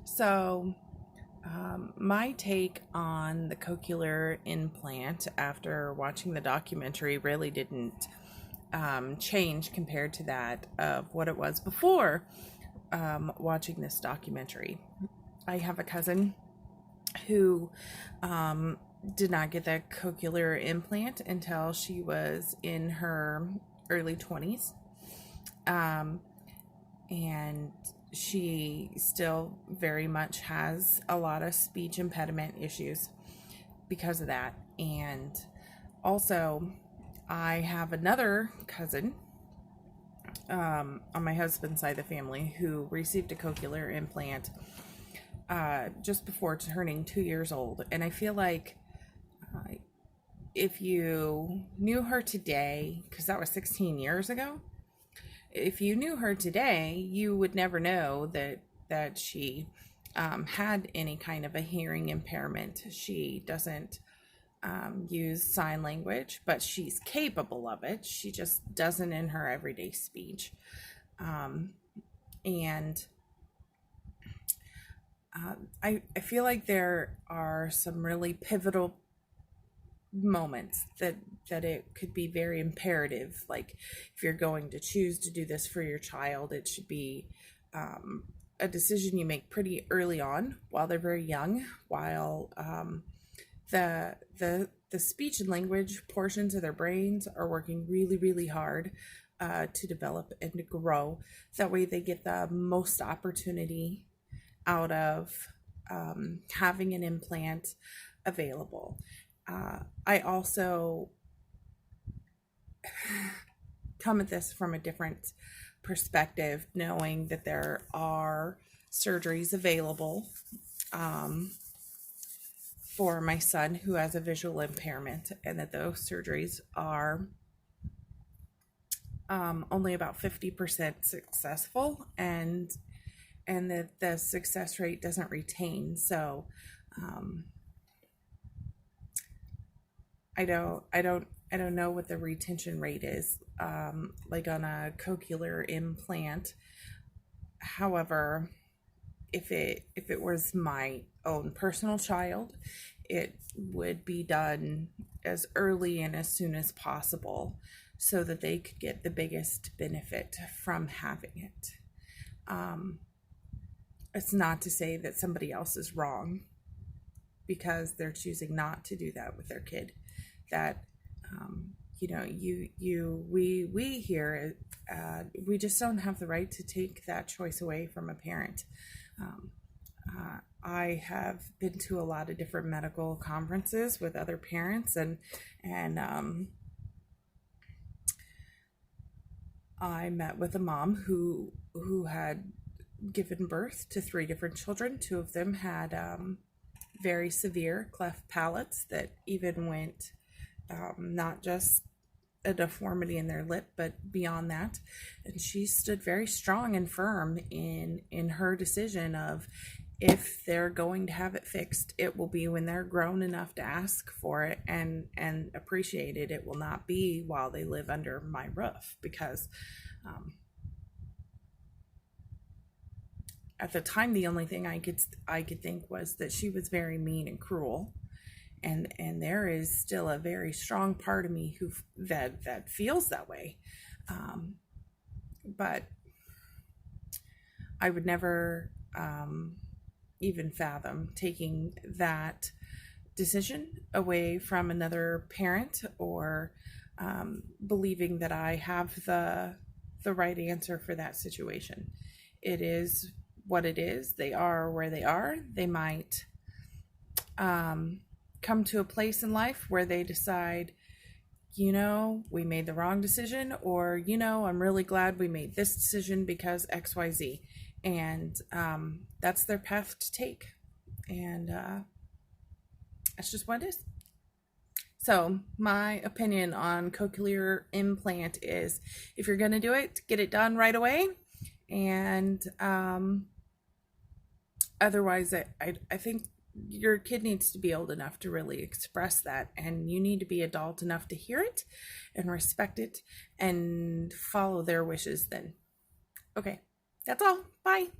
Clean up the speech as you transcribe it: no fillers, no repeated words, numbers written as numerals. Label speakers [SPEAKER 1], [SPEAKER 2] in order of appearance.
[SPEAKER 1] So, my take on the cochlear implant after watching the documentary really didn't change compared to that of what it was before watching this documentary. I have a cousin who did not get the cochlear implant until she was in her early 20s. And she still very much has a lot of speech impediment issues because of that. And also, I have another cousin on my husband's side of the family who received a cochlear implant just before turning 2 years old. And I feel like if you knew her today, because that was 16 years ago, if you knew her today, you would never know that she had any kind of a hearing impairment. She doesn't use sign language, but she's capable of it. She just doesn't in her everyday speech. And I feel like there are some really pivotal moments that it could be very imperative. Like, if you're going to choose to do this for your child, it should be a decision you make pretty early on while they're very young, while the speech and language portions of their brains are working really hard to develop and to grow. That way they get the most opportunity out of having an implant available. I also come at this from a different perspective, knowing that there are surgeries available for my son who has a visual impairment, and that those surgeries are only about 50% successful, and that the success rate doesn't retain. So I don't know what the retention rate is, like on a cochlear implant. However, if it was my own personal child, it would be done as early and as soon as possible so that they could get the biggest benefit from having it. It's not to say that somebody else is wrong because they're choosing not to do that with their kid. That we here, we just don't have the right to take that choice away from a parent. I have been to a lot of different medical conferences with other parents, and I met with a mom who had given birth to 3 different children. 2 of them had very severe cleft palates that even went not just a deformity in their lip, but beyond that. And she stood very strong and firm in her decision of, if they're going to have it fixed, it will be when they're grown enough to ask for it and appreciate it. It will not be while they live under my roof, because at the time the only thing I could think was that she was very mean and cruel. And there is still a very strong part of me that feels that way. But I would never even fathom taking that decision away from another parent, or believing that I have the right answer for that situation. It is what it is. They are where they are. They might come to a place in life where they decide, we made the wrong decision, or, I'm really glad we made this decision because XYZ. And that's their path to take. And that's just what it is. So my opinion on cochlear implant is, if you're going to do it, get it done right away. And otherwise, I think your kid needs to be old enough to really express that, and you need to be adult enough to hear it and respect it and follow their wishes then. Okay, that's all. Bye.